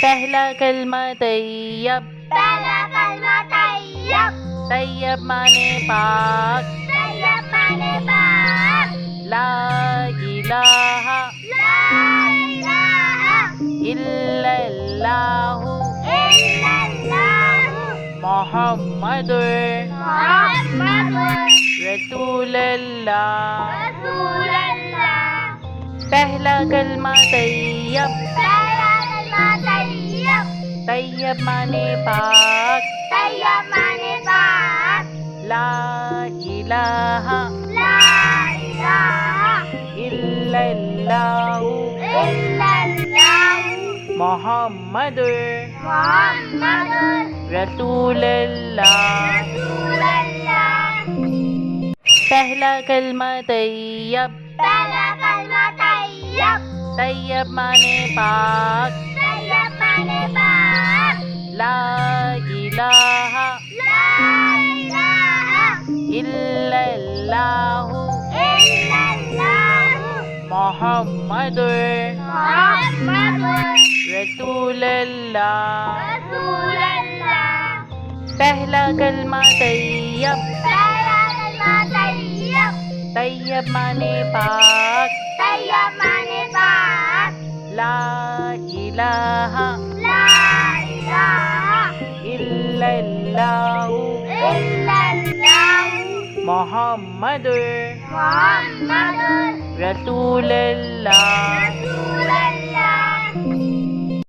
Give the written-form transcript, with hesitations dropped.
پہلا کلمہ طیب، پہلا کلمہ طیب، طیب مانے پاک، طیب مانے پاک، لا الہ لا الہ الا اللہ الا اللہ محمد محمد رسول اللہ۔ رسول اللہ۔ پہلا کلمہ طیب، پہلا کلمہ طیب، طیب مانے پاک، طیب مانے پاک، لا الہ لا الہ الا اللہ الا اللہ محمد محمد رسول اللہ۔ رسول اللہ۔ پہلا کلمہ طیب، پہلا کلمہ طیب، طیب مانے پاک، طیب مانے پاک، لا الہ لا الہ الا اللہ الا اللہ محمد محمد رسول اللہ۔ رسول اللہ۔ پہلا کلمہ طیب، پہلا کلمہ طیب، طیب مانے پاک، طیب مانے پاک، لا الہ لا الہ الا اللہ الا اللہ محمد محمد رسول اللہ۔ رسول اللہ۔